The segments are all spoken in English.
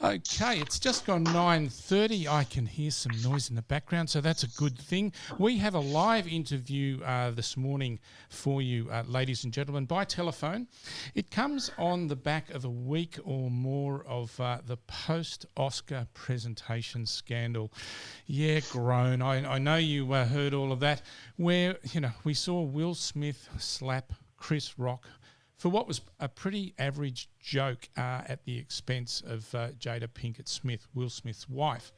Okay, it's just gone 9:30. I can hear some noise in the background, so that's a good thing. We have a live interview this morning for you, ladies and gentlemen, by telephone. It comes on the back of a week or more of the post-Oscar presentation scandal. Yeah, groan. I know you heard all of that, where, we saw Will Smith slap Chris Rock for what was a pretty average joke at the expense of Jada Pinkett Smith, Will Smith's wife.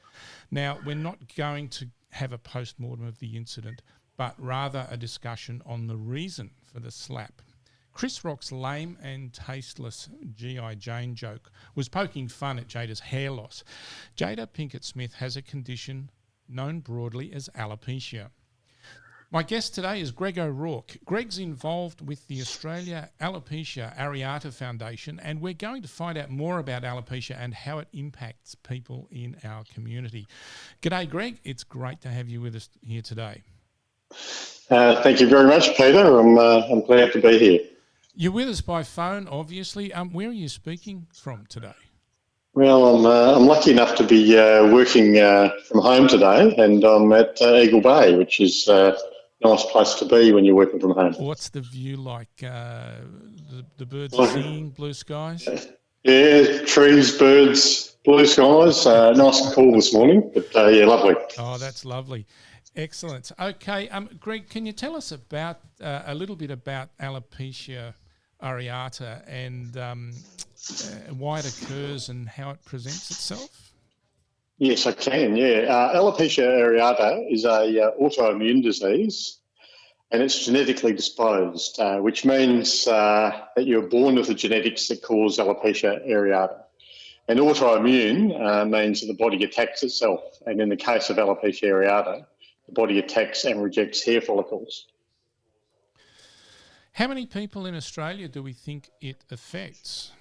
Now, we're not going to have a post-mortem of the incident, but rather a discussion on the reason for the slap. Chris Rock's lame and tasteless G.I. Jane joke was poking fun at Jada's hair loss. Jada Pinkett Smith has a condition known broadly as alopecia. My guest today is Greg O'Rourke. Greg's involved with the Australia Alopecia Areata Foundation, and we're going to find out more about alopecia and how it impacts people in our community. G'day, Greg. It's great to have you with us here today. Thank you very much, Peter. I'm glad to be here. You're with us by phone, obviously. Where are you speaking from today? Well, I'm lucky enough to be working from home today, and I'm at Eagle Bay, which is nice place to be when you're working from home. What's the view like? The birds are singing, blue skies? Yeah, trees, birds, blue skies. Nice and cool this morning, but yeah, lovely. Oh, that's lovely. Excellent. Okay, Greg, can you tell us about a little bit about alopecia areata and why it occurs and how it presents itself? Yes, I can, yeah. Alopecia areata is a autoimmune disease, and it's genetically disposed, which means that you're born with the genetics that cause alopecia areata. And autoimmune means that the body attacks itself, and in the case of alopecia areata, the body attacks and rejects hair follicles. How many people in Australia do we think it affects?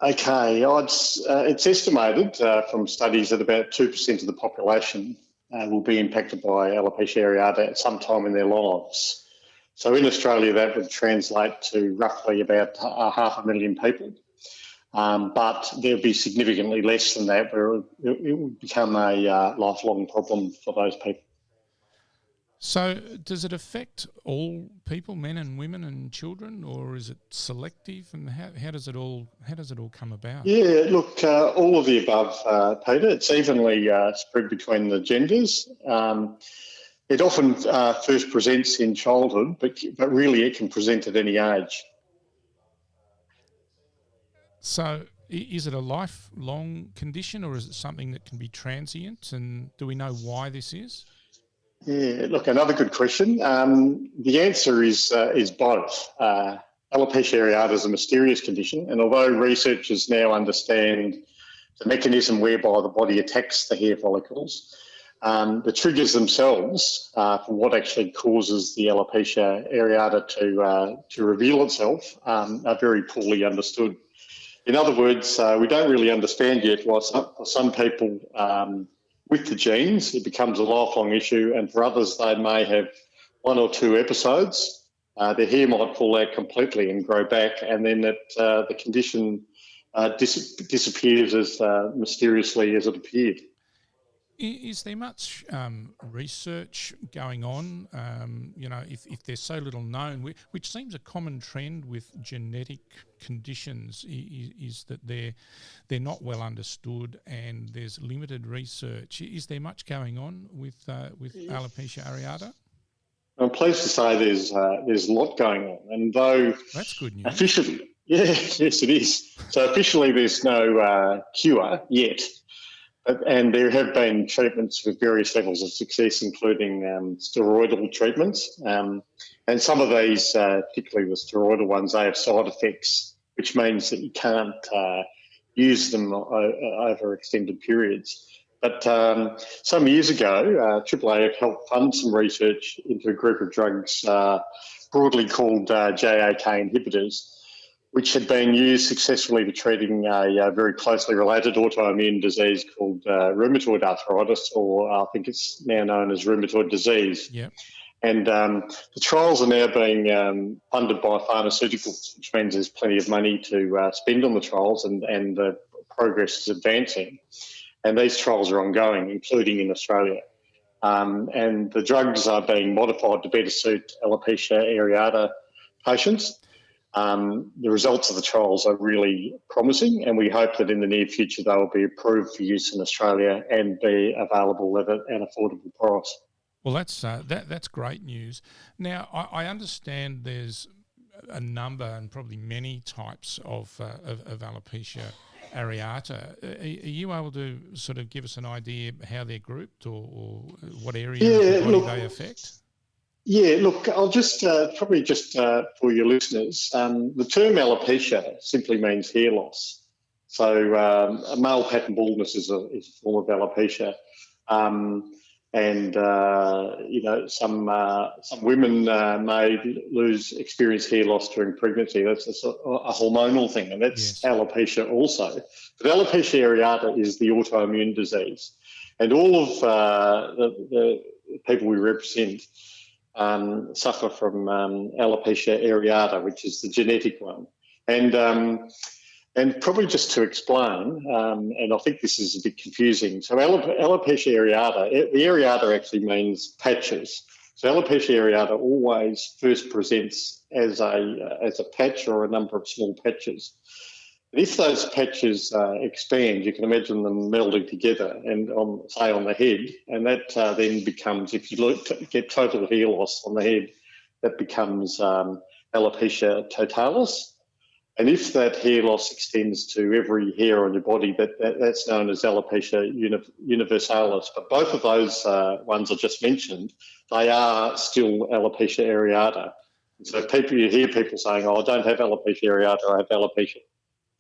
Okay, it's estimated from studies that about 2% of the population will be impacted by alopecia areata at some time in their lives. So in Australia, that would translate to roughly about 500,000 people. But there'll be significantly less than that, where it would become a lifelong problem for those people. So does it affect all people, men and women and children, or is it selective? And how does it all come about? Yeah, look, all of the above, Peter. It's evenly spread between the genders. It often first presents in childhood, but really it can present at any age. So is it a lifelong condition, or is it something that can be transient? And do we know why this is? Yeah, look, another good question. The answer is both. Alopecia areata is a mysterious condition, and although researchers now understand the mechanism whereby the body attacks the hair follicles, the triggers themselves for what actually causes the alopecia areata to reveal itself are very poorly understood. In other words, we don't really understand yet why for some people with the genes, it becomes a lifelong issue, and for others, they may have one or two episodes. Their hair might fall out completely and grow back, and then the condition disappears as mysteriously as it appeared. Is there much research going on? If there's so little known, which seems a common trend with genetic conditions, is that they're not well understood and there's limited research. Is there much going on with alopecia areata? I'm pleased to say there's a lot going on, and though that's good news. Officially, yes, it is. So officially, there's no cure yet. And there have been treatments with various levels of success, including steroidal treatments. And some of these, particularly the steroidal ones, they have side effects, which means that you can't use them over extended periods. But some years ago, AAA helped fund some research into a group of drugs broadly called JAK inhibitors, which had been used successfully for treating a very closely related autoimmune disease called rheumatoid arthritis, or I think it's now known as rheumatoid disease. Yep. And the trials are now being funded by pharmaceuticals, which means there's plenty of money to spend on the trials, and the progress is advancing. And these trials are ongoing, including in Australia. And the drugs are being modified to better suit alopecia areata patients. The results of the trials are really promising, and we hope that in the near future they will be approved for use in Australia and be available at an affordable price. Well, that's great news. Now, I understand there's a number and probably many types of alopecia areata. Are you able to sort of give us an idea how they're grouped or what area of the body they affect? Yeah, look, I'll just probably just for your listeners, the term alopecia simply means hair loss. So a male pattern baldness is a form of alopecia. Some women may experience hair loss during pregnancy. That's a hormonal thing, and that's alopecia also. But alopecia areata is the autoimmune disease, and all of the people we represent suffer from alopecia areata, which is the genetic one. And probably just to explain, and I think this is a bit confusing. So alopecia areata, the areata actually means patches. So alopecia areata always first presents as a patch or a number of small patches. And if those patches expand, you can imagine them melding together and say on the head, and that then becomes, if you get total hair loss on the head, that becomes alopecia totalis. And if that hair loss extends to every hair on your body, that's known as alopecia universalis. But both of those ones I just mentioned, they are still alopecia areata. So you hear people saying, "Oh, I don't have alopecia areata, I have alopecia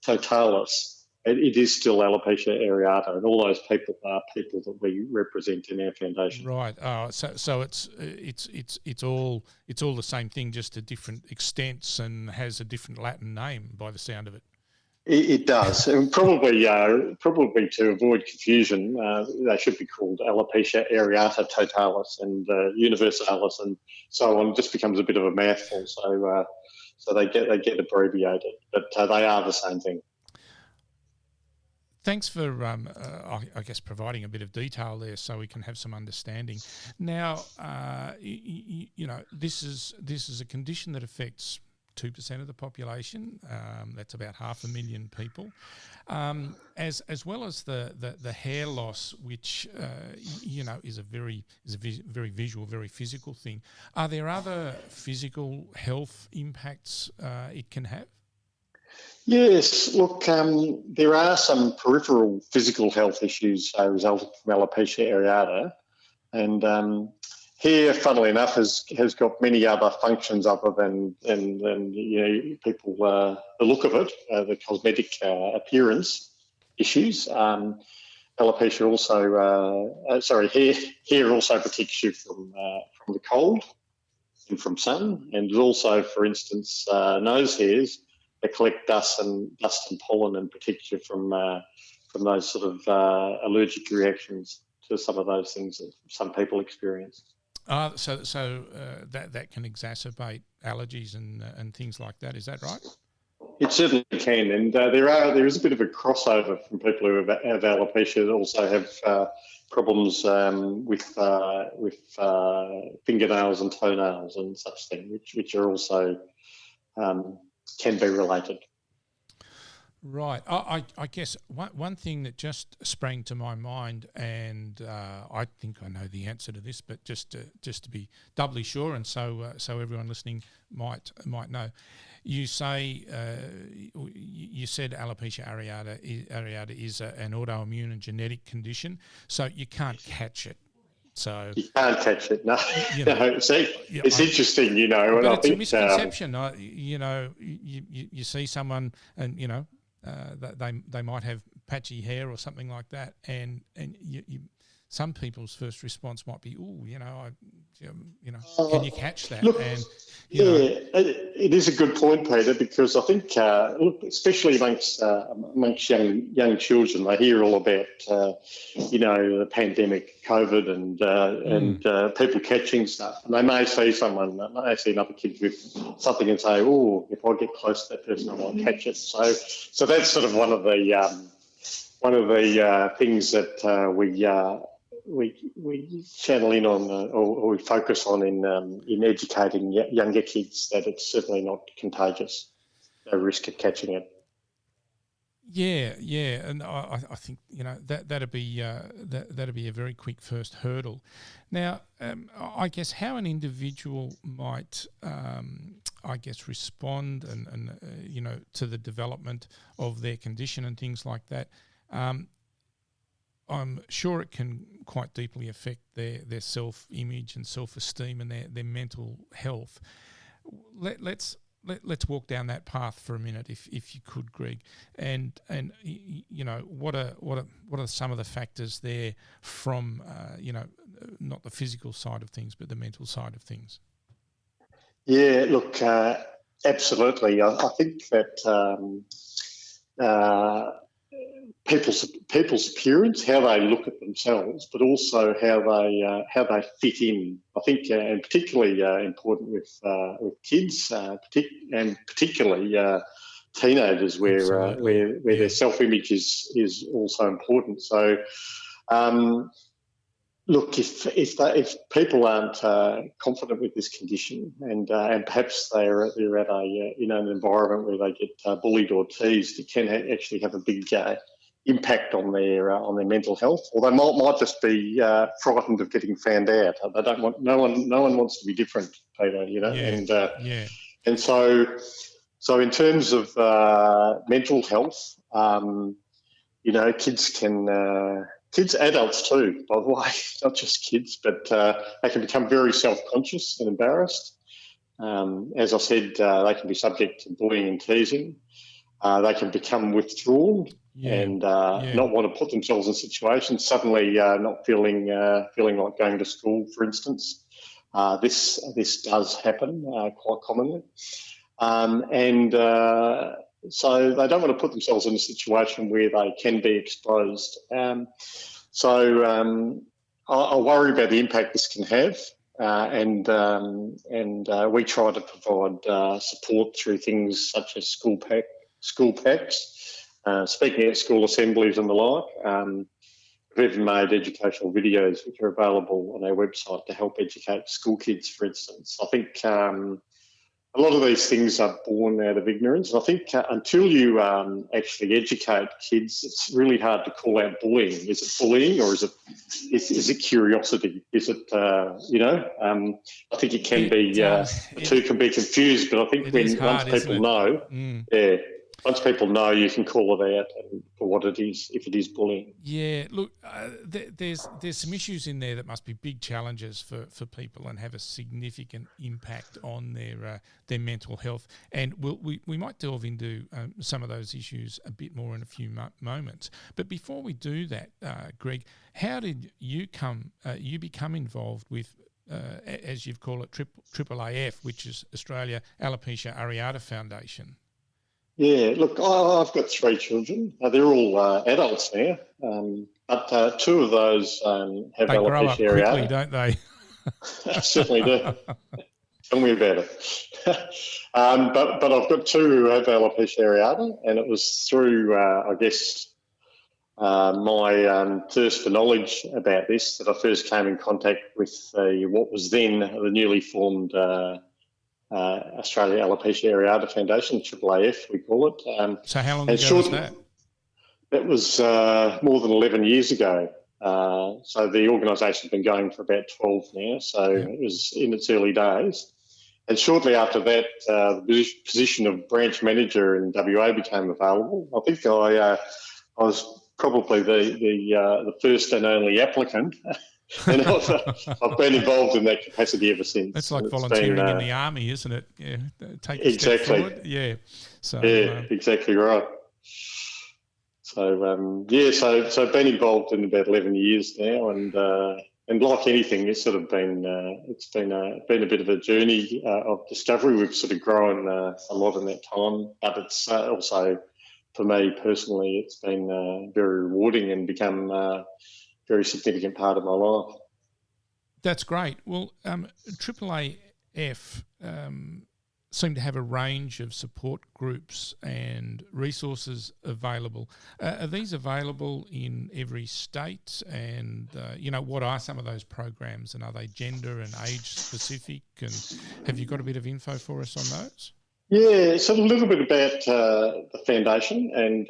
totalis." It is still alopecia areata, and all those people are people that we represent in our foundation. Right. So it's all the same thing, just at different extents, and has a different Latin name by the sound of it. It does, and probably to avoid confusion, they should be called alopecia areata totalis and universalis, and so on. It just becomes a bit of a mouthful. So they get abbreviated, but they are the same thing. Thanks for, I guess, providing a bit of detail there, so we can have some understanding. Now, this is a condition that affects 2% of the population. That's about 500,000 people, as well as the hair loss, which is a very visual, very physical thing. Are there other physical health impacts it can have? Yes, look, there are some peripheral physical health issues resulting from alopecia areata, and hair, funnily enough, has got many other functions other than people the look of it, the cosmetic appearance issues. Alopecia also, hair also protects you from the cold and from sun, and also, for instance, nose hairs. They collect dust and pollen and protect you from those sort of allergic reactions to some of those things that some people experience. So that can exacerbate allergies and things like that. Is that right? It certainly can, and there is a bit of a crossover from people who have alopecia that also have problems with fingernails and toenails and such things, which are also can be related. Right. I guess one thing that just sprang to my mind, and I think I know the answer to this, but just to be doubly sure, and so everyone listening might know. You say you said alopecia areata is an autoimmune and genetic condition, so you can't catch it. So you can't catch it. No, it's interesting, and but I it's think a misconception. You see someone, and they might have patchy hair or something like that, and some people's first response might be, can you catch that? Look, and it is a good point, Peter, because I think, especially amongst young children, they hear all about, the pandemic, COVID, and people catching stuff, and they may see another kid with something and say, "Oh, if I get close to that person, I might catch it." So that's sort of one of the one of the things that we channel in on or we focus on in educating younger kids that it's certainly not contagious. No risk of catching it. Yeah, and I think that'd be a very quick first hurdle. Now, I guess how an individual might, respond and to the development of their condition and things like that. I'm sure it can quite deeply affect their self-image and self-esteem and their mental health. Let's walk down that path for a minute, if you could, Greg. And what are some of the factors there from not the physical side of things, but the mental side of things? Yeah, look, absolutely. I think that people's appearance, how they look at themselves, but also how they fit in. I think, and particularly important with kids, and particularly teenagers, where their self-image is also important. So, look, if people aren't confident with this condition, and perhaps they're at an environment where they get bullied or teased, it can actually have a big impact on their mental health, or they might just be frightened of getting found out. They don't want no one wants to be different, Peter. And so in terms of mental health, kids, adults too, by the way, not just kids, but they can become very self-conscious and embarrassed. As I said, they can be subject to bullying and teasing. They can become withdrawn and not want to put themselves in situations, suddenly not feeling like going to school, for instance. This does happen quite commonly. So they don't want to put themselves in a situation where they can be exposed. So I worry about the impact this can have, and we try to provide support through things such as school packs, speaking at school assemblies and the like. We've even made educational videos which are available on our website to help educate school kids, for instance. I think a lot of these things are born out of ignorance. I think until you actually educate kids, it's really hard to call out bullying. Is it bullying, or is it curiosity? Is it I think it can be the two can be confused. But I think once people know, once people know, you can call it out for what it is, if it is bullying. Yeah, look, there's some issues in there that must be big challenges for people and have a significant impact on their mental health. And we might delve into some of those issues a bit more in a few moments. But before we do that, Greg, how did you become involved with, as you've called it, AAAF, which is Australia Alopecia Areata Foundation? Yeah, look, I've got 3 children. They're all adults now, but 2 of those have they alopecia grow up areata. Quickly, don't they? Certainly do. Tell me about it. But I've got 2 who have alopecia areata, and it was through, my thirst for knowledge about this that I first came in contact with what was then the newly formed Australia Alopecia Areata Foundation, AAAF, we call it. So how long ago was that? That was more than 11 years ago. So the organisation's been going for about 12 now, so it was in its early days. And shortly after that, the position of branch manager in WA became available. I think I was probably the first and only applicant. And I've been involved in that capacity ever since. That's like volunteering in the army, isn't it? Yeah, take a step forward. Yeah. So exactly right. So so I've been involved in about 11 years now, and like anything, it's sort of been a bit of a journey of discovery. We've sort of grown a lot in that time, but it's also, for me personally, it's been very rewarding and become very significant part of my life. That's great. Well, AAAF seem to have a range of support groups and resources available. Are these available in every state? And, what are some of those programs, and are they gender and age specific? And have you got a bit of info for us on those? Yeah, so a little bit about the foundation and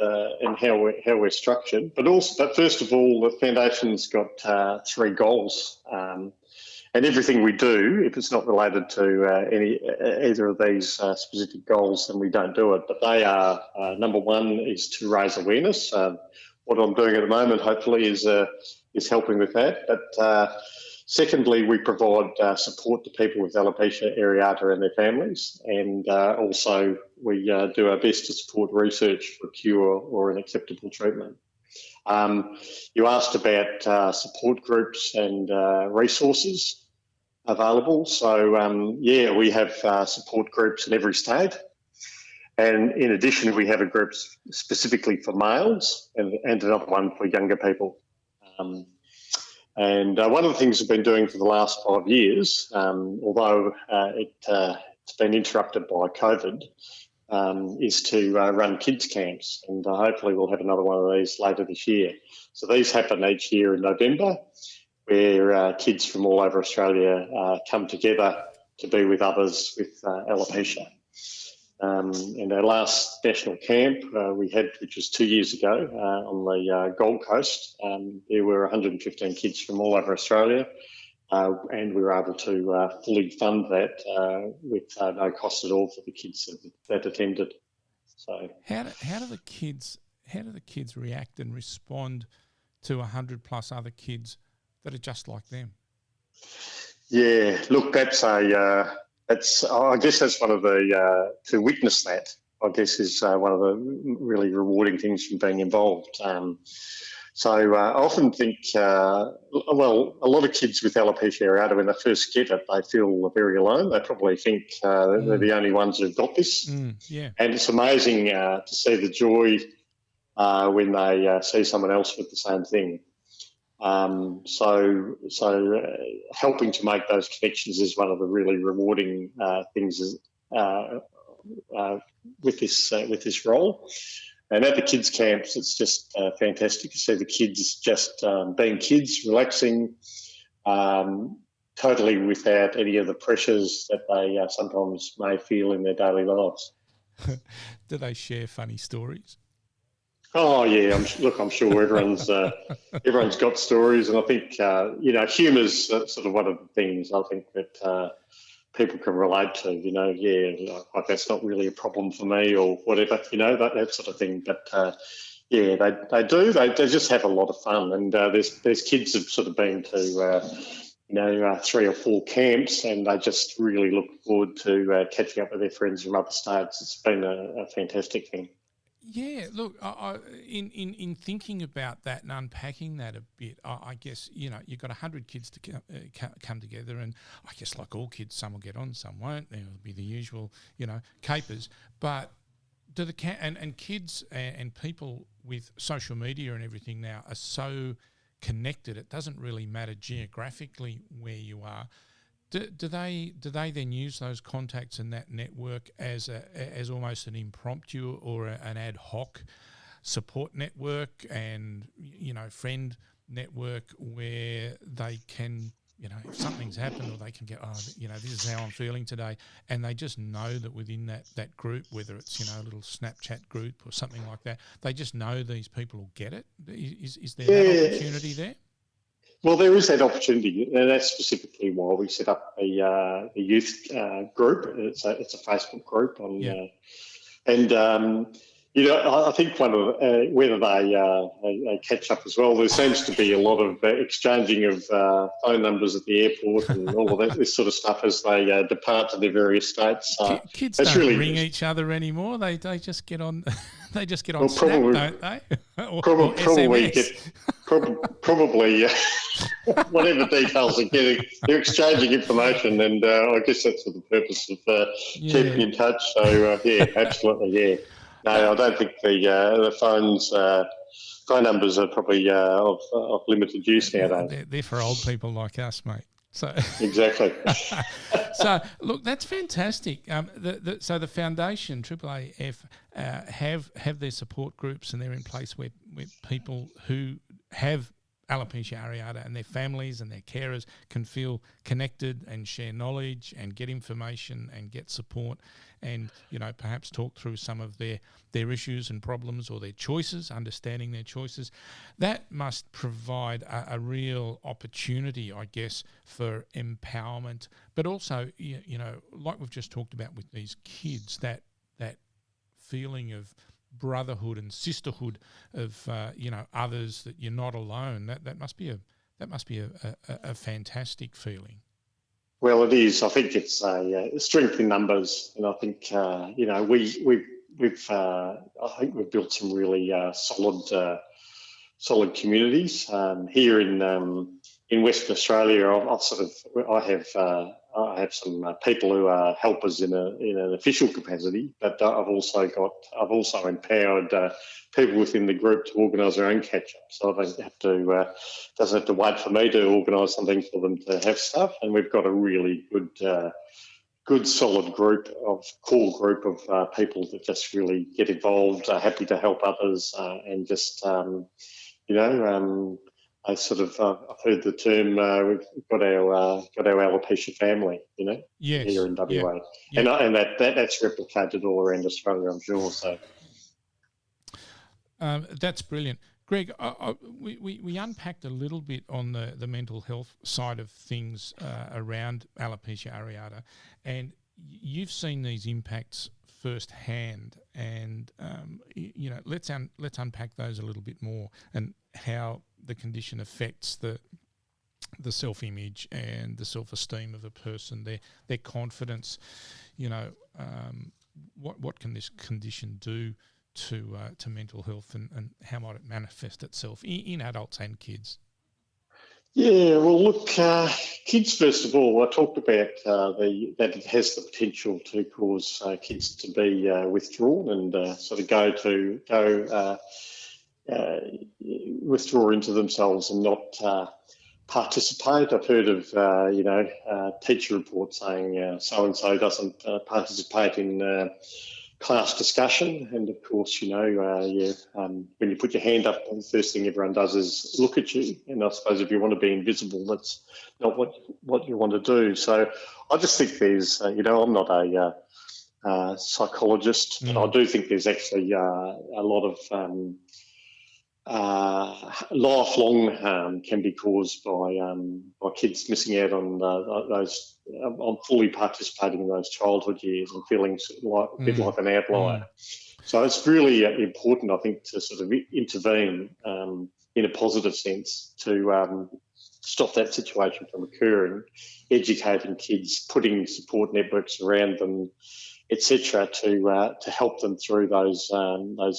how we're structured, but first of all, the foundation's got 3 goals, and everything we do, if it's not related to either of these specific goals, then we don't do it. But they are number 1 is to raise awareness. What I'm doing at the moment, hopefully, is helping with that. But secondly, we provide support to people with alopecia areata and their families, and also we do our best to support research for a cure or an acceptable treatment. You asked about support groups and resources available. So, we have support groups in every state. And in addition, we have a group specifically for males and another one for younger people. And one of the things we've been doing for the last 5 years, although it's been interrupted by COVID, is to run kids camps. And hopefully we'll have another one of these later this year. So these happen each year in November, where kids from all over Australia come together to be with others with alopecia. And our last national camp we had, which was 2 years ago on the Gold Coast, there were 115 kids from all over Australia, and we were able to fully fund that with no cost at all for the kids that attended. So, how do the kids react and respond to 100 plus other kids that are just like them? Yeah, look, I guess that's one of the, to witness that, I guess, is one of the really rewarding things from being involved. So I often think, a lot of kids with alopecia areata, when they first get it, they feel very alone. They probably think they're the only ones who've got this. Yeah. And it's amazing to see the joy when they see someone else with the same thing. So helping to make those connections is one of the really rewarding things with this role. And at the kids' camps, it's just fantastic to see the kids just being kids, relaxing, totally without any of the pressures that they sometimes may feel in their daily lives. Do they share funny stories? Oh yeah, I'm sure everyone's got stories, and I think humour's sort of one of the things I think that people can relate to. Like that's not really a problem for me, or whatever, that sort of thing. But they do. They just have a lot of fun, and there's kids who've sort of been to 3 or 4 camps, and they just really look forward to catching up with their friends from other states. It's been a fantastic thing. Yeah, look, in thinking about that and unpacking that a bit, I guess, you've got 100 kids to come together, and I guess like all kids, some will get on, some won't. There'll be the usual, capers. But do and kids and people with social media and everything now are so connected, it doesn't really matter geographically where you are. Do they then use those contacts and that network as almost an impromptu or an ad hoc support network and friend network where they can if something's happened, or they can get this is how I'm feeling today, and they just know that within that group, whether it's a little Snapchat group or something like that, they just know these people will get it. Is there that opportunity there? Well, there is that opportunity, and that's specifically why we set up a youth group. It's a Facebook group I think one of whether they catch up as well. There seems to be a lot of exchanging of phone numbers at the airport and all of this sort of stuff as they depart to their various states. Kids don't ring each other anymore. They just get on. They just get on Snap, don't they? or probably SMS. Probably whatever details they're getting, they're exchanging information, and I guess that's for the purpose of keeping in touch. So absolutely, yeah. No, I don't think the phone numbers are probably of limited use nowadays. They're for old people like us, mate. So Exactly. so look, that's fantastic. So the foundation AAAF have their support groups, and they're in place where people who have alopecia areata and their families and their carers can feel connected and share knowledge and get information and get support, and perhaps talk through some of their issues and problems or their choices, understanding their choices. That must provide a real opportunity, I guess, for empowerment, but also like we've just talked about with these kids, that feeling of brotherhood and sisterhood of others, that you're not alone. That must be a fantastic feeling. Well, it is. I think it's a strength in numbers, and I think we've built some really solid communities here in Western Australia. I have some people who are helpers in an official capacity, but I've also empowered people within the group to organise their own catch-up. So they doesn't have to wait for me to organise something for them to have stuff. And we've got a really good solid core group of people that just really get involved, are happy to help others, and just I've heard the term. We've got our alopecia family, Yes, here in WA, yeah. and that's replicated all around Australia, I'm sure. So that's brilliant, Greg. We unpacked a little bit on the mental health side of things around alopecia areata, and you've seen these impacts firsthand. And let's unpack those a little bit more, and how the condition affects the self-image and the self-esteem of a person, their confidence. What can this condition do to mental health, and how might it manifest itself in adults and kids? Yeah, well, look, kids, first of all, I talked about that it has the potential to cause kids to be withdrawn and sort of go withdraw into themselves and not participate. I've heard of teacher reports saying so and so doesn't participate in class discussion, and of course, when you put your hand up, the first thing everyone does is look at you. And I suppose if you want to be invisible, that's not what you want to do. So I just think there's, I'm not a psychologist, but I do think there's actually a lot of lifelong harm can be caused by kids missing out on fully participating in those childhood years and feeling a bit like an outlier. So it's really important, I think, to sort of intervene in a positive sense to stop that situation from occurring, educating kids, putting support networks around them, etc., to help them through those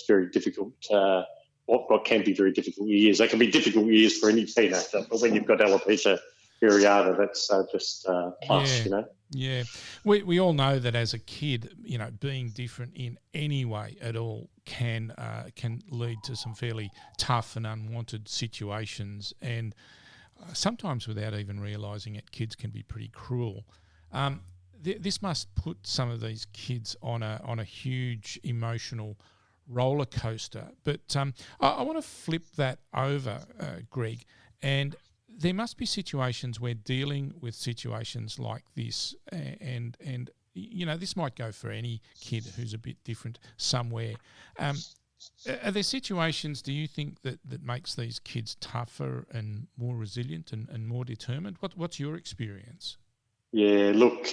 very difficult. What can be very difficult years. They can be difficult years for any teenager, but when you've got alopecia areata, that's just plus, Yeah. We all know that as a kid, being different in any way at all can lead to some fairly tough and unwanted situations, and sometimes without even realising it, kids can be pretty cruel. This must put some of these kids on a huge emotional roller coaster. But I want to flip that over, Greg, and there must be situations where dealing with situations like this, and this might go for any kid who's a bit different somewhere. Are there situations, do you think, that makes these kids tougher and more resilient and more determined? What's your experience? Yeah, look.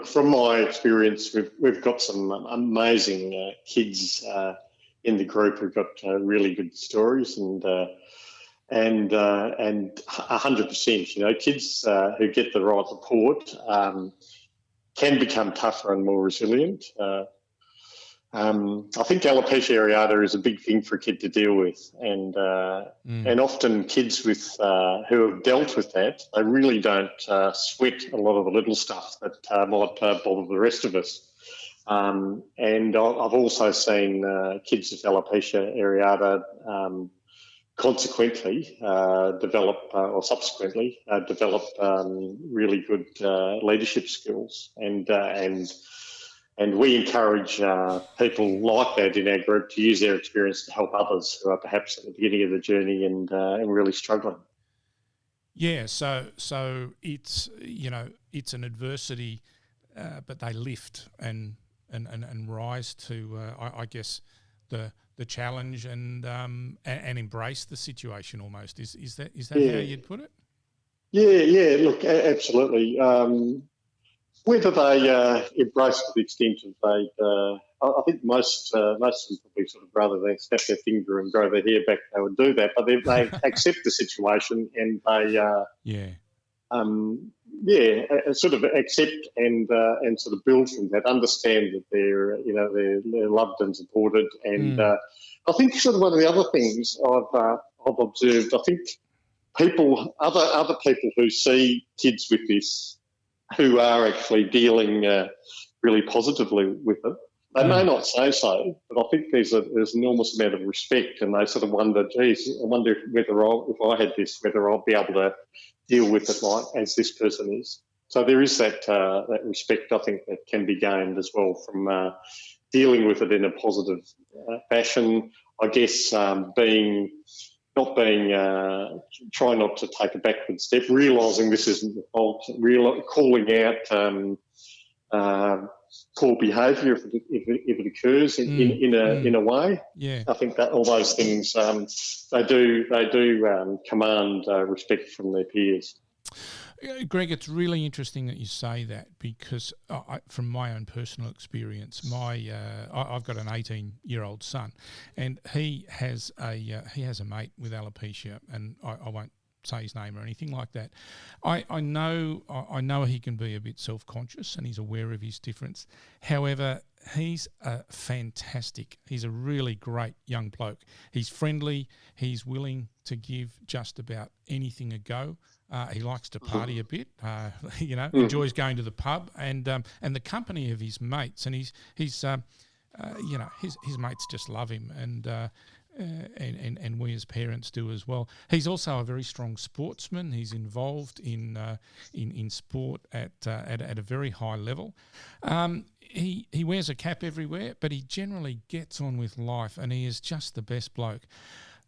From my experience, we've got some amazing kids in the group who've got really good stories, and 100%. Kids who get the right support can become tougher and more resilient. I think alopecia areata is a big thing for a kid to deal with, and often kids who have dealt with that, they really don't sweat a lot of the little stuff that might bother the rest of us. And I've also seen kids with alopecia areata consequently subsequently develop really good leadership skills, and we encourage people like that in our group to use their experience to help others who are perhaps at the beginning of the journey and really struggling. Yeah, so it's it's an adversity, but they lift and rise to I guess the challenge and embrace the situation almost. Is that how you'd put it? Yeah. Look, absolutely. Whether they embrace to the extent of I think most of them probably sort of rather than snap their finger and grow their hair back, they would do that. But they accept the situation and they sort of accept and sort of build from that, understand that they're loved and supported. And I think sort of one of the other things I've observed, I think other people who see kids with this, who are actually dealing really positively with it, they may not say so, but I think there's an enormous amount of respect, and they sort of wonder, geez, I wonder whether if I had this, whether I'll be able to deal with it like as this person is. So there is that respect, I think, that can be gained as well from dealing with it in a positive fashion. I guess trying not to take a backward step, realising this isn't the fault, calling out poor behaviour if it occurs in a way. Yeah, I think that all those things they do command respect from their peers. Greg, it's really interesting that you say that because from my own personal experience, I've got an 18-year-old son, and he has a mate with alopecia, and I won't say his name or anything like that. I know he can be a bit self-conscious, and he's aware of his difference. However, he's fantastic. He's a really great young bloke. He's friendly. He's willing to give just about anything a go. He likes to party a bit, enjoys going to the pub and the company of his mates. And his mates just love him, and we as parents do as well. He's also a very strong sportsman. He's involved in sport at a very high level. He wears a cap everywhere, but he generally gets on with life, and he is just the best bloke.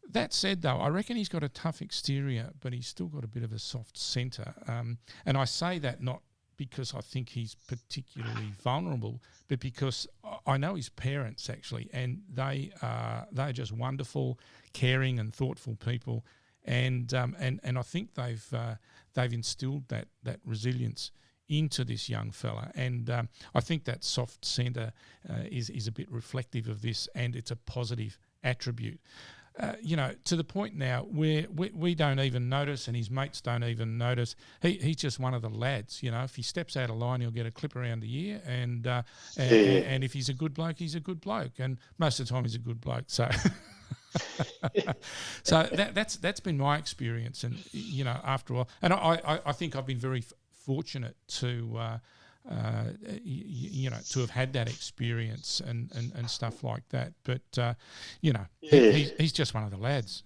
That said, though, I reckon he's got a tough exterior, but he's still got a bit of a soft centre. And I say that not because I think he's particularly vulnerable, but because I know his parents actually, and they're just wonderful, caring, and thoughtful people. And I think they've instilled that resilience into this young fella, and I think that soft centre is a bit reflective of this, and it's a positive attribute. To the point now where we don't even notice, and his mates don't even notice. He's just one of the lads. If he steps out of line, he'll get a clip around the ear, and if he's a good bloke, he's a good bloke, and most of the time he's a good bloke. So, so that's been my experience, and after a while, and I think I've been very fortunate to to have had that experience and stuff like that. But he's just one of the lads.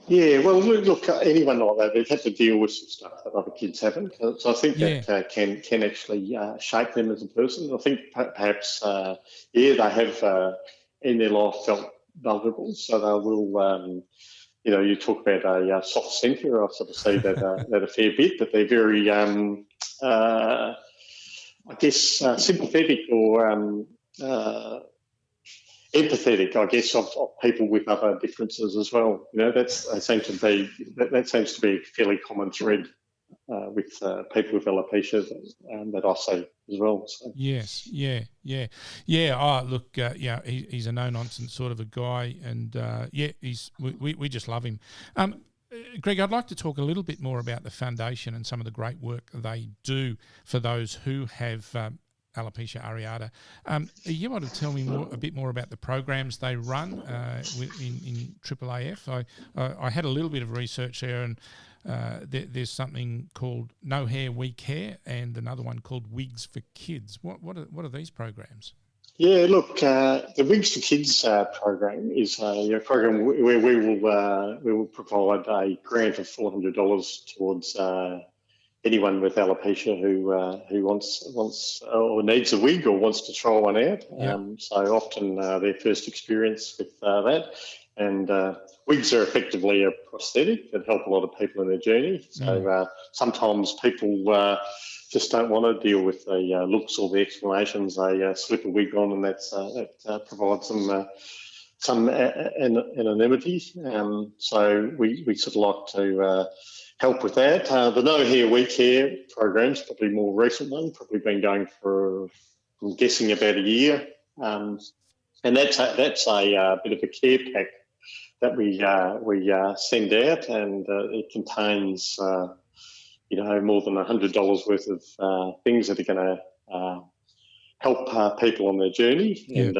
Yeah, well, look, anyone like that, they've had to deal with some stuff that other kids haven't. So I think that can actually shape them as a person. I think perhaps, they have in their life felt vulnerable, so they will. You talk about a soft centre. I sort of see that a fair bit, that they're very. I guess sympathetic or empathetic, I guess, of people with other differences as well. That seems to be a fairly common thread with people with alopecia that I see as well. So. Yes, yeah. Oh, look, he's a no nonsense sort of a guy, and we just love him. Greg, I'd like to talk a little bit more about the foundation and some of the great work they do for those who have alopecia areata. Are you able to tell me a bit more about the programs they run in AAAF? I had a little bit of research there, and there's something called No Hair, We Care, and another one called Wigs for Kids. What are these programs? Yeah, look, the Wigs for Kids program is a program where we will provide a grant of $400 towards anyone with alopecia who wants or needs a wig or wants to try one out. Yep. So often their first experience with that, and wigs are effectively a prosthetic that help a lot of people in their journey. So sometimes people just don't want to deal with the looks or the explanations. They slip a wig on, and that provides them some anonymity. So we sort of like to help with that. The No Hair We Care program's probably more recent one, probably been going for, I'm guessing, about a year. And that's a bit of a care pack that we send out, and it contains more than $100 worth of things that are going to help people on their journey, and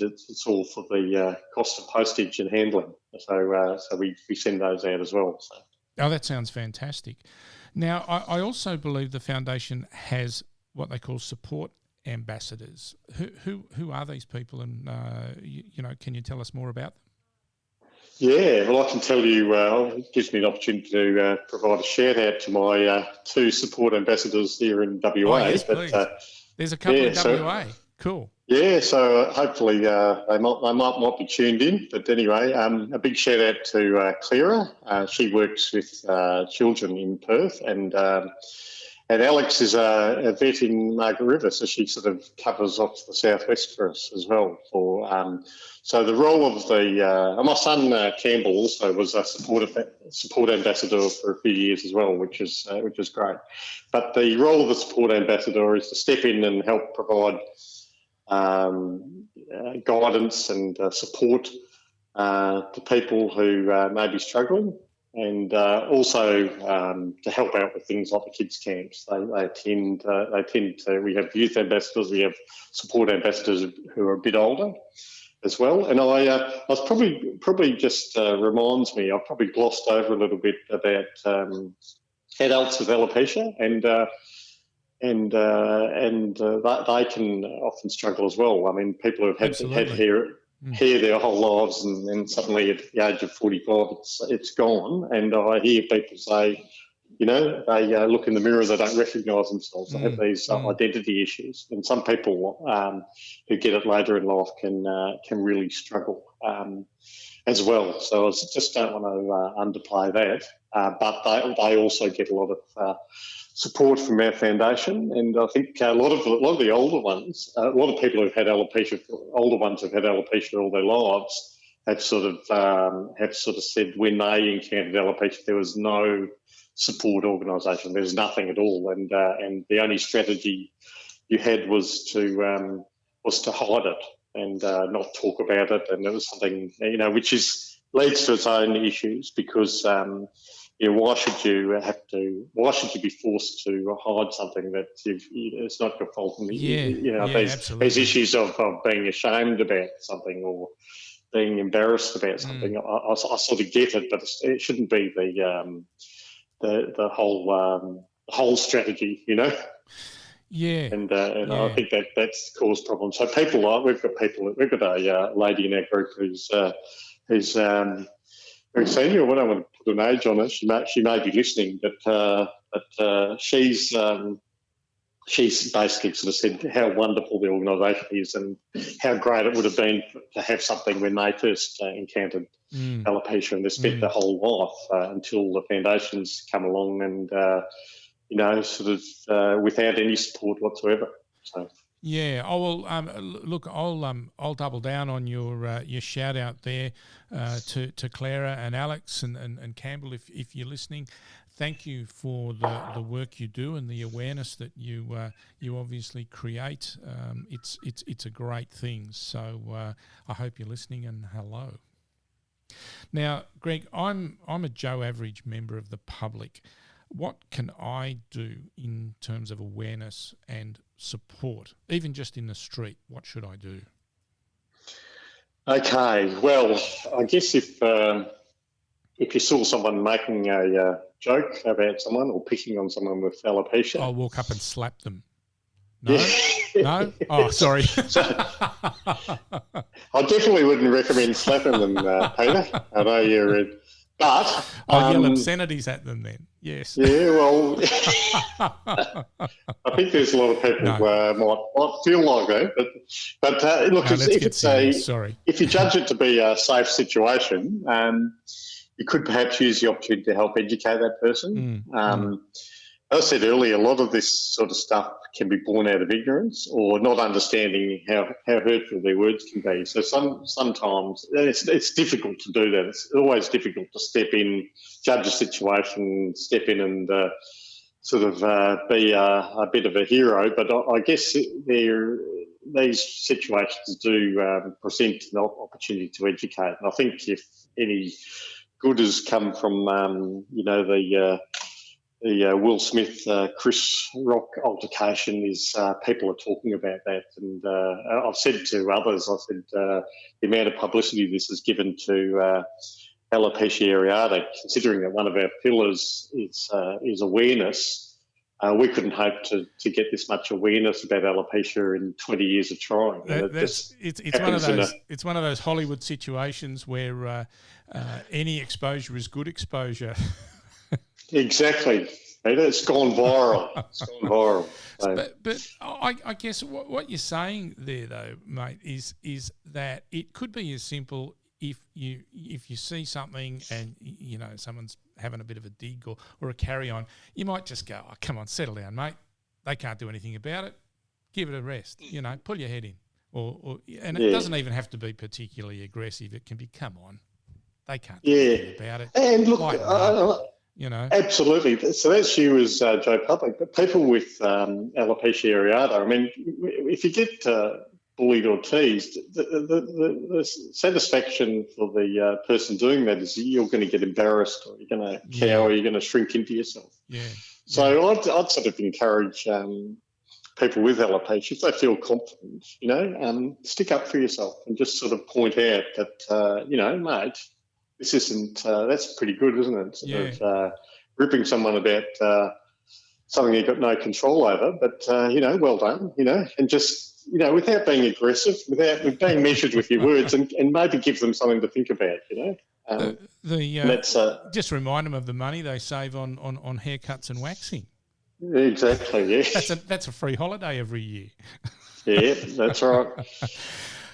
it's all for the cost of postage and handling. So we send those out as well. So. Oh, that sounds fantastic. Now, I also believe the foundation has what they call support ambassadors. Who are these people, and can you tell us more about them? Yeah, well, I can tell you, it gives me an opportunity to provide a shout out to my two support ambassadors here in WA. Oh, yes, please. There's a couple in WA. Cool. Yeah, so hopefully they might be tuned in. But anyway, a big shout out to Clara. She works with children in Perth, and Alex is a vet in Margaret River, so she sort of covers off the southwest for us as well. So the role of my son Campbell also was a support ambassador for a few years as well, which is great. But the role of the support ambassador is to step in and help provide guidance and support to people who may be struggling, and also to help out with things like the kids' camps. They tend to. We have youth ambassadors, we have support ambassadors who are a bit older as well. And I was probably just reminds me, I've probably glossed over a little bit about adults with alopecia, and they can often struggle as well. I mean, people who've had hair their whole lives, and suddenly at the age of 45, it's gone. And I hear people say, they look in the mirror, they don't recognise themselves. They have these identity issues, and some people who get it later in life can really struggle as well. So I just don't want to underplay that. But they also get a lot of support from our foundation, and I think a lot of the older ones, a lot of people who've had alopecia, older ones who've had alopecia all their lives, have sort of said when they encountered alopecia, there was no support organisation. There's nothing at all, and the only strategy you had was to hide it and not talk about it, and it was something which leads to its own issues, because why should you be forced to hide something that it's not your fault? And there's issues of being ashamed about something or being embarrassed about something. I sort of get it, but it shouldn't be the whole strategy, Yeah. And I think that's caused problems. So we've got a lady in our group who's very senior. I don't want to put an age on her. She may be listening, but she's basically sort of said how wonderful the organisation is and how great it would have been to have something when they first encountered alopecia, and they spent their whole life until the foundations come along and without any support whatsoever. So. Yeah. Oh well. Look, I'll double down on your shout out there to Clara and Alex and Campbell if you're listening. Thank you for the work you do and the awareness that you obviously create. It's a great thing. So I hope you're listening, and hello. Now, Greg, I'm a Joe Average member of the public. What can I do in terms of awareness and support, even just in the street? What should I do? Okay, well, I guess if you saw someone making a joke about someone or picking on someone with alopecia, I'll walk up and slap them. No? No? Oh, sorry. So I definitely wouldn't recommend slapping them, Peter. I know you're in. But I'll yell obscenities at them then. Yes. Yeah, well, I think there's a lot of people might feel like that. But look, if you judge it to be a safe situation, you could perhaps use the opportunity to help educate that person. As I said earlier, a lot of this sort of stuff can be born out of ignorance or not understanding how hurtful their words can be. So sometimes it's difficult to do that. It's always difficult to step in, judge a situation, step in and sort of be a bit of a hero. But I guess these situations do present an opportunity to educate. And I think if any good has come from, the Will Smith, Chris Rock altercation is people are talking about that. And I've said to others, the amount of publicity this has given to alopecia areata, considering that one of our pillars is awareness, we couldn't hope to get this much awareness about alopecia in 20 years of trying. It's one of those Hollywood situations where any exposure is good exposure. Exactly. It's gone viral. So. But I guess what you're saying there, though, mate, is that it could be as simple if you see something and someone's having a bit of a dig or a carry on, you might just go, oh, come on, settle down, mate. They can't do anything about it. Give it a rest. Pull your head in. It doesn't even have to be particularly aggressive. It can be, come on, they can't do anything about it. And look, absolutely. So that's you as Joe Public, but people with alopecia areata, I mean, if you get bullied or teased, the satisfaction for the person doing that is you're going to get embarrassed, or you're going to cower, you're going to shrink into yourself. Yeah. So I'd sort of encourage people with alopecia, if they feel confident, stick up for yourself and just sort of point out that, mate, this isn't, that's pretty good, isn't it? Sort of, ripping someone about something you've got no control over, but, well done, and just, without being aggressive, without being measured with your words and maybe give them something to think about, just remind them of the money they save on haircuts and waxing. Exactly, yes. That's a free holiday every year. Yeah, that's right.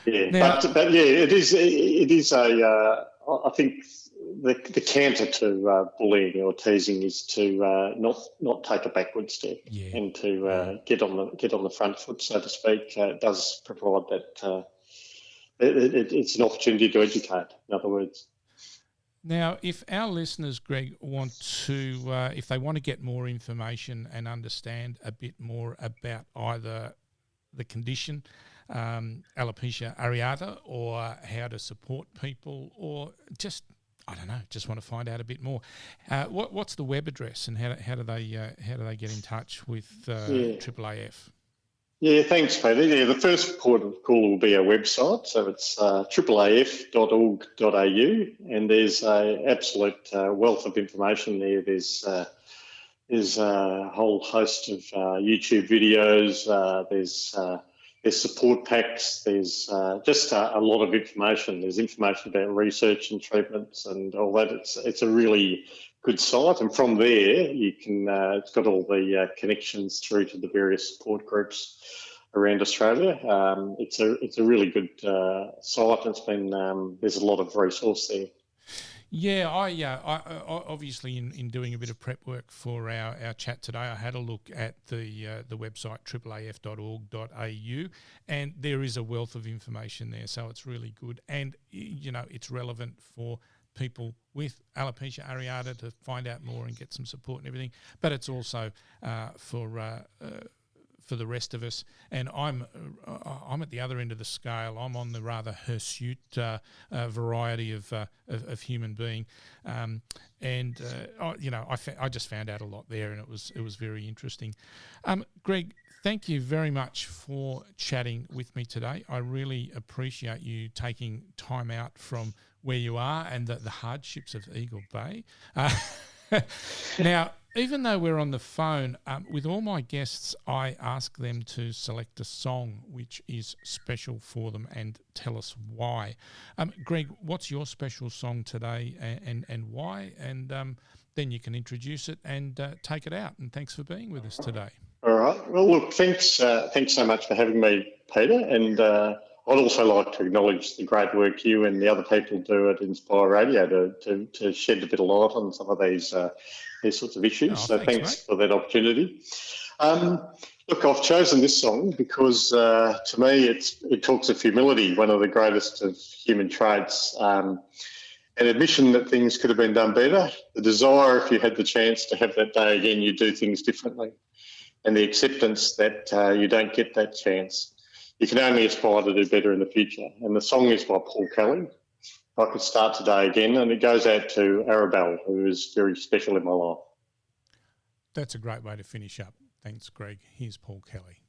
Yeah, now, but it is a. I think the counter to bullying or teasing is to not take a backward step and to get on the front foot, so to speak. It does provide that. It's an opportunity to educate. In other words. Now, if our listeners, Greg, want to, if they want to get more information and understand a bit more about either the condition, alopecia areata, or how to support people, or just, I don't know, just want to find out a bit more, what's the web address and how do they get in touch with AAAF? Yeah, thanks, Peter. Yeah, the first port of call will be our website. So it's AAAF.org.au, and there's an absolute wealth of information there. There's a whole host of YouTube videos. There's support packs. There's just a lot of information. There's information about research and treatments and all that. It's a really good site, and from there you can. It's got all the connections through to the various support groups around Australia. It's a really good site. It's been there's a lot of resource there. Yeah, I obviously in doing a bit of prep work for our chat today, I had a look at the website AAAF.org.au, and there is a wealth of information there. So it's really good, and it's relevant for people with alopecia areata to find out more and get some support and everything. But it's also for the rest of us, and I'm at the other end of the scale. I'm on the rather hirsute variety of human being, I just found out a lot there, and it was very interesting. Greg, thank you very much for chatting with me today. I really appreciate you taking time out from where you are and the hardships of Eagle Bay. Now, Even though we're on the phone, with all my guests, I ask them to select a song which is special for them and tell us why. Greg, what's your special song today and why? And then you can introduce it and take it out. And thanks for being with us today. All right. Well, look, thanks so much for having me, Peter. And I'd also like to acknowledge the great work you and the other people do at Inspire Radio to shed a bit of light on some of these sorts of issues. So thanks for that opportunity. Look, I've chosen this song because to me it talks of humility, one of the greatest of human traits. An admission that things could have been done better, the desire, if you had the chance to have that day again, you'd do things differently, and the acceptance that you don't get that chance. You can only aspire to do better in the future. And the song is by Paul Kelly. I could start today again, and it goes out to Arabelle, who is very special in my life. That's a great way to finish up. Thanks, Greg. Here's Paul Kelly.